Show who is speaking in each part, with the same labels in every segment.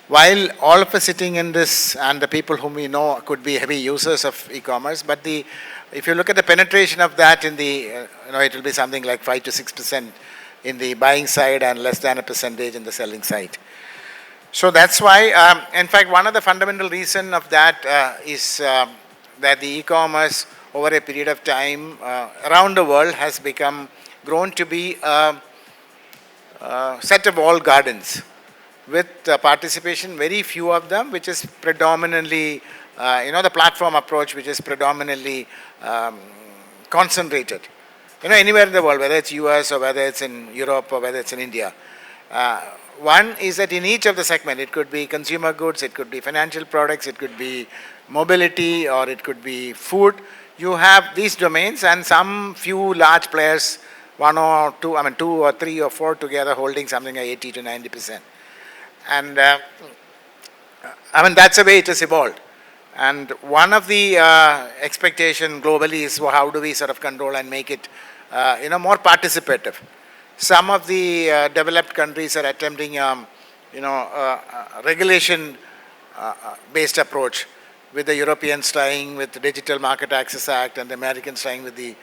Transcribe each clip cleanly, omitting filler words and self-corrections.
Speaker 1: while all of us sitting in this and the people whom we know could be heavy users of e-commerce, but if you look at the penetration of that in the, it will be something like 5 to 6% in the buying side and less than a percentage in the selling side. So that's why, in fact, one of the fundamental reason of that is that the e-commerce over a period of time around the world has grown to be a set of walled gardens with participation, very few of them, which is predominantly, the platform approach, which is predominantly concentrated. Anywhere in the world, whether it's US or whether it's in Europe or whether it's in India. One is that in each of the segment, it could be consumer goods, it could be financial products, it could be mobility, or it could be food. You have these domains and some few large players, one or two, two or three or four together holding something like 80 to 90%. And that's the way it has evolved. And one of the expectation globally is how do we sort of control and make it, more participative. Some of the developed countries are attempting, regulation-based approach, with the Europeans trying with the Digital Market Access Act and the Americans trying with the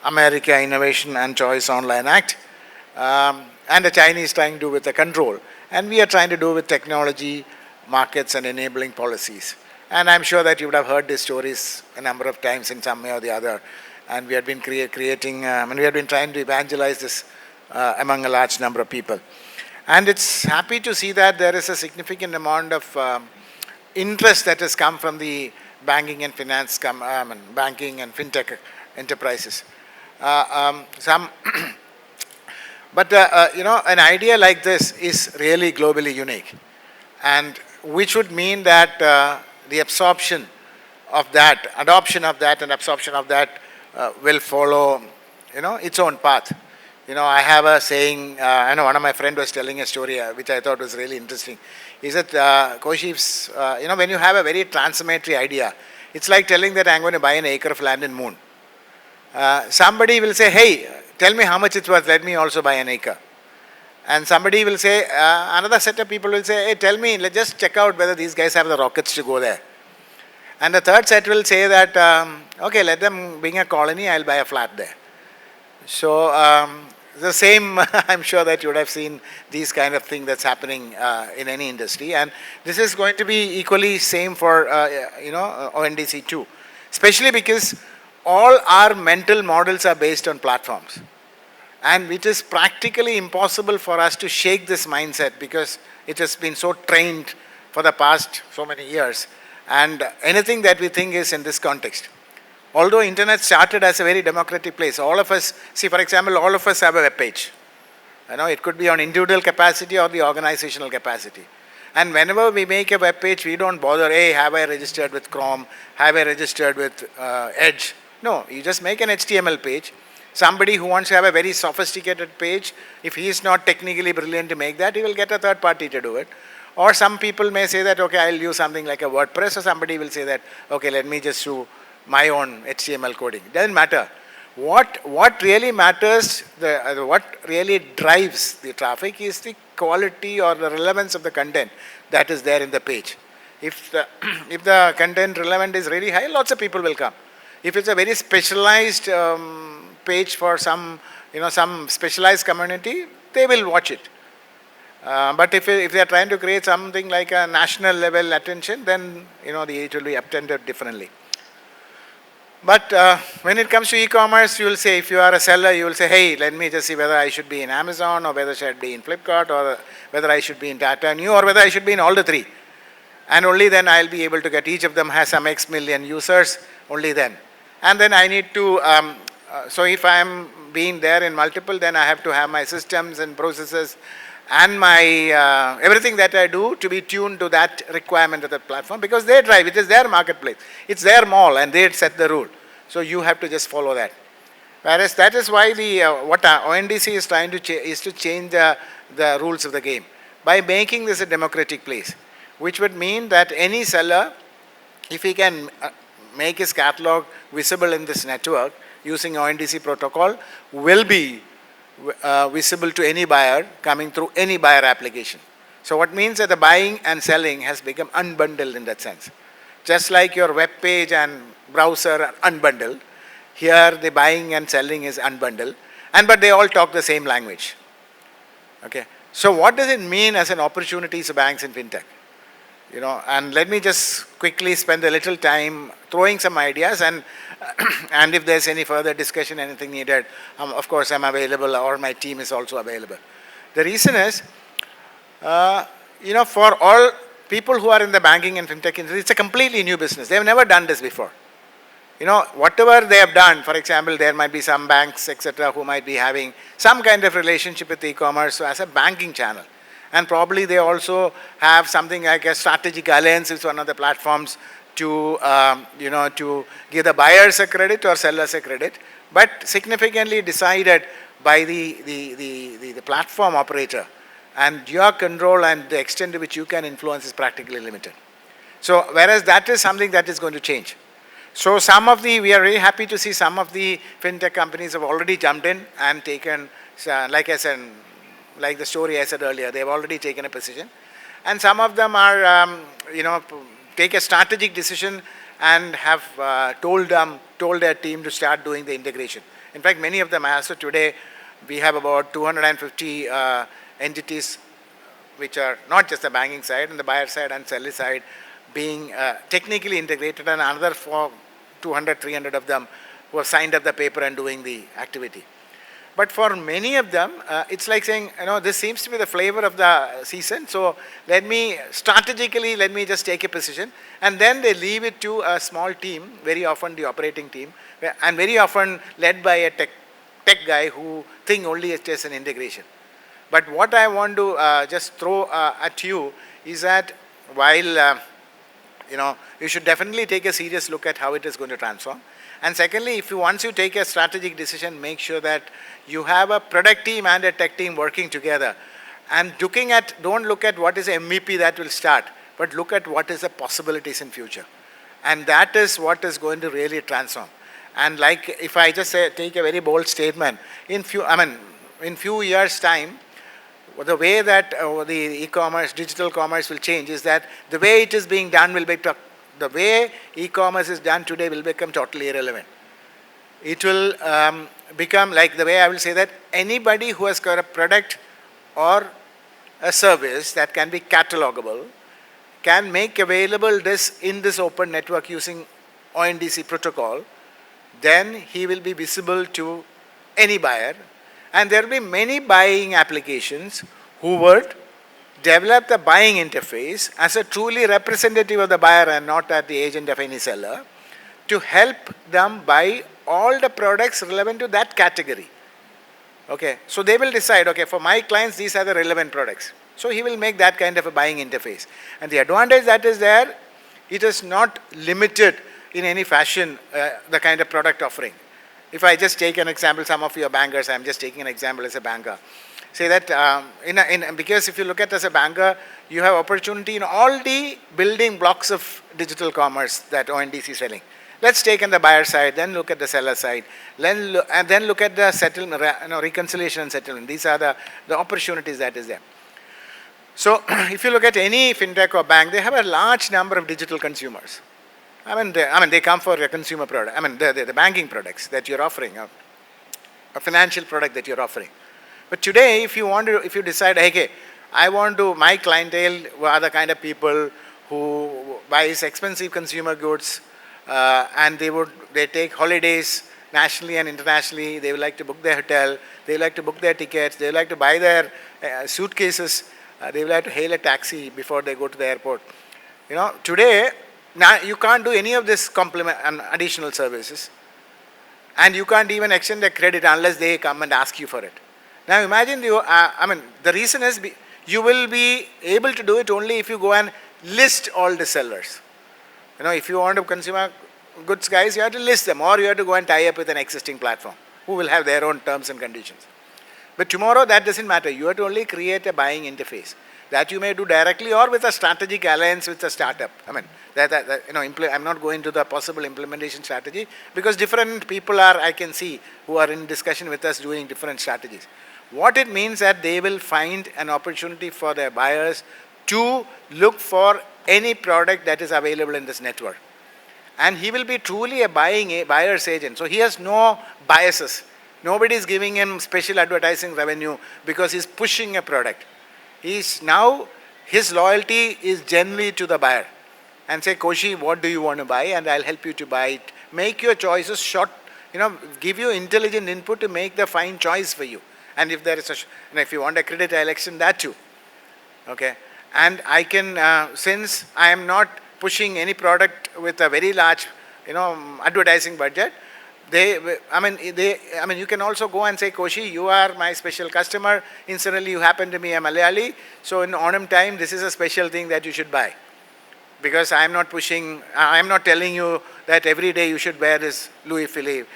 Speaker 1: America Innovation and Choice Online Act, and the Chinese trying to do with the control. And we are trying to do with technology, markets, and enabling policies. And I'm sure that you would have heard these stories a number of times in some way or the other. And we have been we have been trying to evangelize this among a large number of people. And it's happy to see that there is a significant amount of interest that has come from the banking and finance, banking and fintech enterprises. But an idea like this is really globally unique, and which would mean that the adoption of that and absorption of that will follow, its own path. I have a saying, I know one of my friends was telling a story which I thought was really interesting. He said, Koshy, when you have a very transformatory idea, it's like telling that I'm going to buy an acre of land in Moon. Somebody will say, hey, tell me how much it's worth, let me also buy an acre. And somebody will say, another set of people will say, hey, tell me, let's just check out whether these guys have the rockets to go there. And the third set will say that, okay, let them bring a colony, I'll buy a flat there. So the same, I'm sure that you would have seen these kind of thing that's happening in any industry. And this is going to be equally same for, ONDC too. Especially because all our mental models are based on platforms. And it is practically impossible for us to shake this mindset because it has been so trained for the past so many years. And anything that we think is in this context. Although internet started as a very democratic place, all of us, see for example, all of us have a web page. It could be on individual capacity or the organizational capacity. And whenever we make a web page, we don't bother, hey, have I registered with Chrome? Have I registered with Edge? No, you just make an HTML page. Somebody who wants to have a very sophisticated page, if he is not technically brilliant to make that, he will get a third party to do it. Or some people may say that, okay, I'll use something like a WordPress, or somebody will say that, okay, let me just do my own HTML coding. It doesn't matter. What really matters, what really drives the traffic is the quality or the relevance of the content that is there in the page. If the content relevant is really high, lots of people will come. If it's a very specialized page for some specialized community, they will watch it. But if they are trying to create something like a national level attention, then it will be attended differently. But when it comes to e-commerce, you will say, if you are a seller, you will say, hey, let me just see whether I should be in Amazon, or whether I should be in Flipkart, or whether I should be in Tata Neu, or whether I should be in all the three. And only then I'll be able to get, each of them has some X million users, only then. And then I need to, so if I'm being there in multiple, then I have to have my systems and processes and my everything that I do to be tuned to that requirement of the platform, because they drive, it is their marketplace, it's their mall, and they set the rule. So you have to just follow that. Whereas that is why what ONDC is trying to is to change the rules of the game by making this a democratic place, which would mean that any seller, if he can make his catalog visible in this network using ONDC protocol, will be visible to any buyer coming through any buyer application. So what means that the buying and selling has become unbundled in that sense. Just like your web page and browser are unbundled, here the buying and selling is unbundled, but they all talk the same language. Okay. So what does it mean as an opportunity to banks in fintech? And let me just quickly spend a little time throwing some ideas, and and if there's any further discussion, anything needed, of course I'm available, or my team is also available. The reason is, for all people who are in the banking and fintech industry, it's a completely new business. They've never done this before. Whatever they have done, for example, there might be some banks, etc., who might be having some kind of relationship with e-commerce as a banking channel. And probably they also have something like a strategic alliance with one of the platforms to, to give the buyers a credit or sellers a credit, but significantly decided by the platform operator. And your control and the extent to which you can influence is practically limited. So, whereas that is something that is going to change. So, we are very happy to see some of the fintech companies have already jumped in and taken, like I said, like the story I said earlier, they've already taken a position. And some of them are, take a strategic decision and have told their team to start doing the integration. In fact, many of them, as of today, we have about 250 entities which are not just the banking side, and the buyer side and seller side being technically integrated, and another 200, 300 of them who have signed up the paper and doing the activity. But for many of them, it's like saying, this seems to be the flavor of the season, so let me just take a position, and then they leave it to a small team, very often the operating team, and very often led by a tech guy who think only it's just an integration. But what I want to just throw at you is that while, you should definitely take a serious look at how it is going to transform. And secondly, once you take a strategic decision, make sure that you have a product team and a tech team working together. And don't look at what is MVP that will start, but look at what is the possibilities in future. And that is what is going to really transform. And like, if I just take a very bold statement, in few years' time, the way that the e-commerce, digital commerce will change is that the way it is being done the way e-commerce is done today will become totally irrelevant. It will become like the way I will say that anybody who has got a product or a service that can be catalogable can make available this in this open network using ONDC protocol, then he will be visible to any buyer. And there will be many buying applications who would develop the buying interface as a truly representative of the buyer and not as the agent of any seller to help them buy all the products relevant to that category. Okay, so they will decide, okay, for my clients, these are the relevant products. So he will make that kind of a buying interface. And the advantage that is there, it is not limited in any fashion, the kind of product offering. If I just take an example, some of your bankers, I'm just taking an example as a banker. Say that, because if you look at as a banker, you have opportunity in all the building blocks of digital commerce that ONDC is selling. Let's take on the buyer side, then look at the seller side, and then look at the settlement, reconciliation and settlement. These are the opportunities that is there. So if you look at any fintech or bank, they have a large number of digital consumers. They come for a consumer product. The banking products that you're offering, a financial product that you're offering. But today, if you decide, okay, my clientele are the kind of people who buys expensive consumer goods, and they take holidays nationally and internationally. They would like to book their hotel. They would like to book their tickets. They would like to buy their suitcases. They would like to hail a taxi before they go to the airport. Today, now you can't do any of this complement and additional services, and you can't even extend a credit unless they come and ask you for it. Now imagine the reason is you will be able to do it only if you go and list all the sellers. If you want to consumer goods guys, you have to list them, or you have to go and tie up with an existing platform who will have their own terms and conditions. But tomorrow that doesn't matter. You have to only create a buying interface that you may do directly or with a strategic alliance with a startup. I'm not going to the possible implementation strategy because different people I can see who are in discussion with us doing different strategies. What it means that they will find an opportunity for their buyers to look for any product that is available in this network. And he will be truly a buyer's agent. So he has no biases. Nobody is giving him special advertising revenue because he's pushing a product. He's now, his loyalty is generally to the buyer. And say, Koshy, what do you want to buy? And I'll help you to buy it. Make your choices short, give you intelligent input to make the fine choice for you. And if there is if you want a credit, I'll extend that too. Okay. And I can, since I am not pushing any product with a very large, advertising budget, you can also go and say, Koshy, you are my special customer. Incidentally, you happen to be a Malayali. So in Onam time, this is a special thing that you should buy. Because I am not pushing, I am not telling you that every day you should wear this Louis Philippe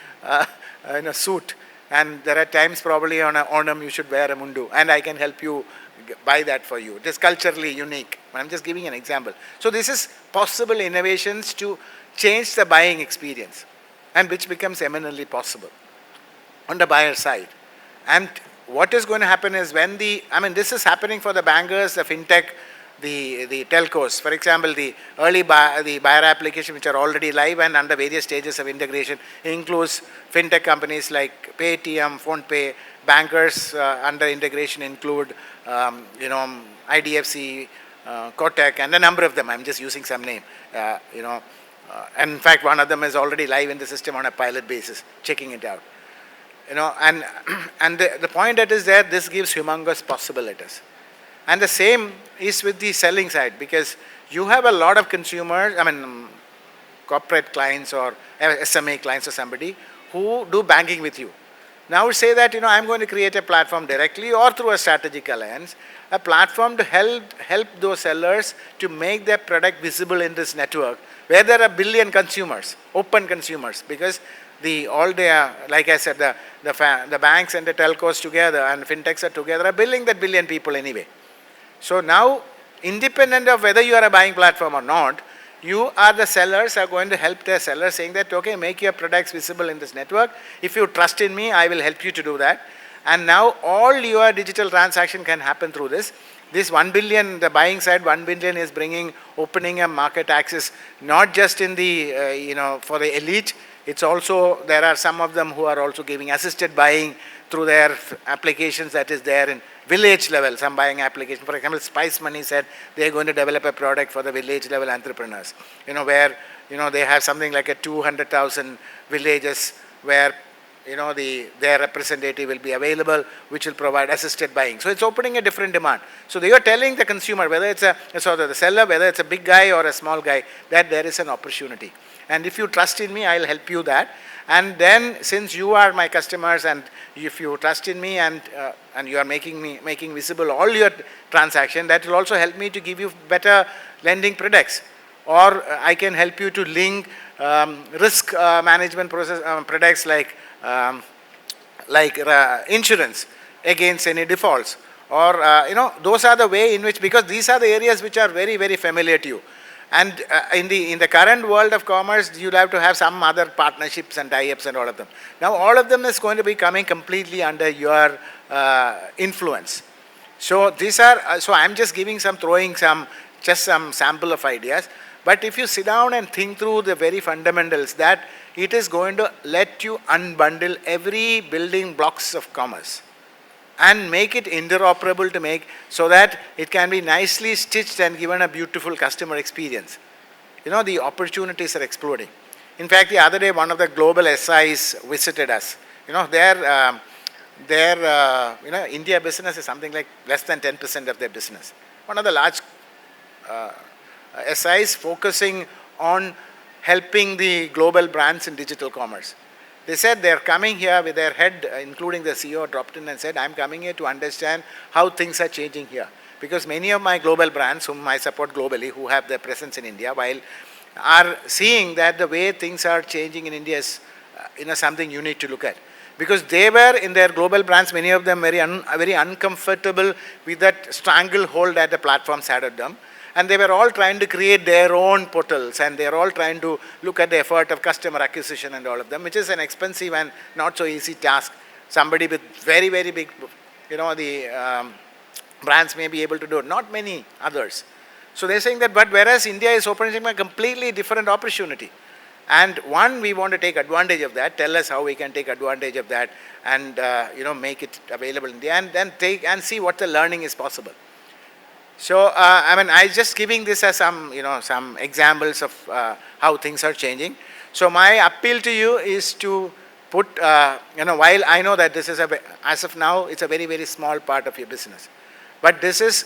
Speaker 1: suit. And there are times probably on an Onam you should wear a mundu. And I can help you buy that for you. It is culturally unique. I'm just giving an example. So this is possible innovations to change the buying experience, and which becomes eminently possible on the buyer side. And what is going to happen is when this is happening for the bankers, the fintech, the telcos. For example, the buyer application which are already live and under various stages of integration includes fintech companies like Paytm, PhonePe. Bankers under integration include, IDFC, Kotak, and a number of them. I'm just using some name. And in fact, one of them is already live in the system on a pilot basis, checking it out. And the point that is there, this gives humongous possibilities. And the same is with the selling side, because you have a lot of consumers, corporate clients or SMA clients or somebody who do banking with you. Now say that, I'm going to create a platform directly or through a strategic alliance, a platform to help those sellers to make their product visible in this network where there are billion consumers, open consumers, because like I said, the banks and the telcos together and fintechs are together are billing that billion people anyway. So now, independent of whether you are a buying platform or not, you are the sellers are going to help their sellers saying that, okay, make your products visible in this network. If you trust in me, I will help you to do that. And now all your digital transaction can happen through this. This 1 billion, the buying side, 1 billion is opening a market access, not just in the, for the elite. It's also, there are some of them who are also giving assisted buying through their applications that is there in village level, some buying application. For example, Spice Money said they are going to develop a product for the village level entrepreneurs, where, they have something like a 200,000 villages where, their representative will be available, which will provide assisted buying. So it's opening a different demand. So they are telling the consumer, whether it's the seller, whether it's a big guy or a small guy, that there is an opportunity. And if you trust in me, I'll help you that. And then, since you are my customers, and if you trust in me, and you are making visible all your transaction, that will also help me to give you better lending products. Or I can help you to link risk management process products like insurance against any defaults. Or those are the way in which, because these are the areas which are very, very familiar to you. And in the current world of commerce, you'll have to have some other partnerships and tie-ups and all of them. Now, all of them is going to be coming completely under your influence. So these are. So I'm just throwing some sample of ideas. But if you sit down and think through the very fundamentals, that it is going to let you unbundle every building blocks of commerce and make it interoperable so that it can be nicely stitched and given a beautiful customer experience. The opportunities are exploding. In fact, the other day, one of the global SIs visited us. Their India business is something like less than 10% of their business. One of the large SIs focusing on helping the global brands in digital commerce. They said they're coming here with their head, including the CEO, dropped in and said, I'm coming here to understand how things are changing here. Because many of my global brands, whom I support globally, who have their presence in India, are seeing that the way things are changing in India is something you need to look at. Because they were, in their global brands, many of them very uncomfortable with that stranglehold that the platforms had of them. And they were all trying to create their own portals, and they are all trying to look at the effort of customer acquisition and all of them, which is an expensive and not so easy task. Somebody with very, very big the brands may be able to do it, not many others. So they're saying that, but whereas India is opening a completely different opportunity. And one, we want to take advantage of that. Tell us how we can take advantage of that, and make it available in India, and then take and see what the learning is possible. So I just giving this as some examples of how things are changing. So my appeal to you is to put while I know that this is as of now it's a very, very small part of your business, but this is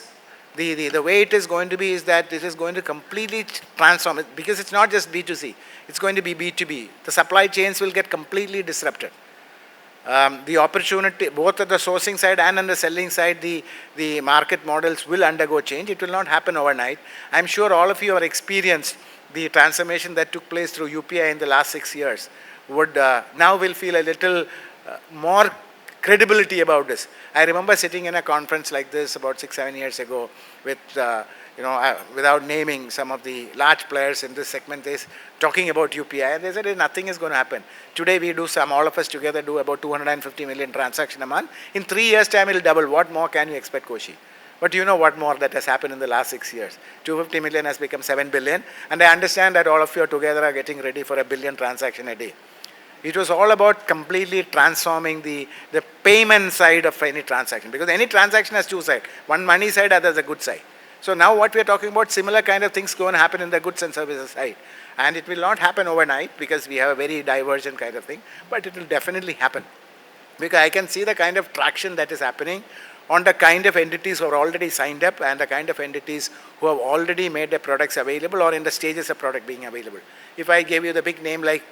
Speaker 1: the way it is going to be, is that this is going to completely transform it, because it's not just B2C, it's going to be B2B. The supply chains will get completely disrupted. The opportunity, both at the sourcing side and on the selling side, the market models will undergo change. It will not happen overnight. I'm sure all of you have experienced the transformation that took place through UPI in the last 6 years. Now will feel a little more credibility about this. I remember sitting in a conference like this about 6-7 years ago with without naming some of the large players in this segment, they're talking about UPI, and they said nothing is going to happen. Today we do all of us together do about 250 million transactions a month. In 3 years' time it will double. What more can you expect, Koshy? But you know what more that has happened in the last 6 years. 250 million has become 7 billion, and I understand that all of you together are getting ready for 1 billion transactions a day. It was all about completely transforming the payment side of any transaction, because any transaction has two sides. One money side, other the good side. So now what we are talking about, similar kind of things going to happen in the goods and services side. And it will not happen overnight, because we have a very divergent kind of thing, but it will definitely happen. Because I can see the kind of traction that is happening on the kind of entities who are already signed up, and the kind of entities who have already made their products available or in the stages of product being available. If I gave you the big name like,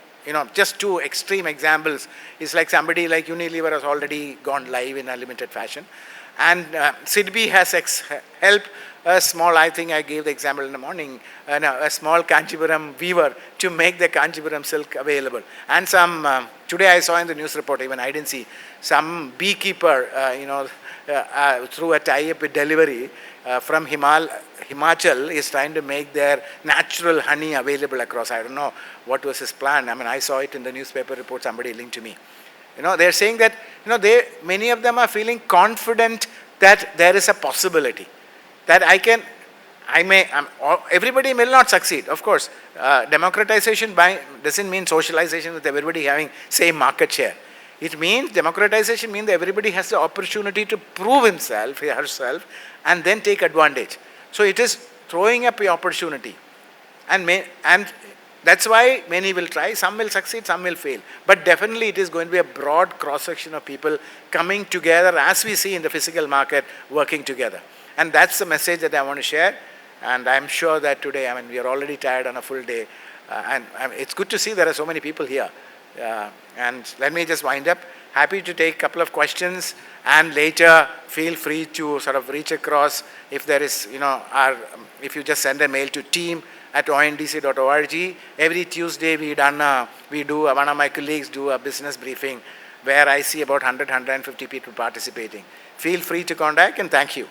Speaker 1: just two extreme examples, is like somebody like Unilever has already gone live in a limited fashion. And SIDBI has helped a small, I think I gave the example in the morning, a small Kanchipuram weaver to make the Kanchipuram silk available. And today I saw in the news report, even I didn't see, some beekeeper, through a tie-up with delivery from Himachal is trying to make their natural honey available across. I don't know what was his plan. I saw it in the newspaper report, somebody linked to me. They're saying that, many of them are feeling confident that there is a possibility that everybody may not succeed. Of course, democratization doesn't mean socialization with everybody having same market share. It means democratization means that everybody has the opportunity to prove himself, herself, and then take advantage. So it is throwing up the opportunity. And that's why many will try. Some will succeed, some will fail. But definitely it is going to be a broad cross-section of people coming together, as we see in the physical market, working together. And that's the message that I want to share. And I'm sure that today, we are already tired on a full day. And it's good to see there are so many people here. And let me just wind up. Happy to take a couple of questions, and later feel free to sort of reach across if there is, if you just send a mail to team@ondc.org. Every Tuesday one of my colleagues do a business briefing where I see about 100-150 people participating. Feel free to contact, and thank you.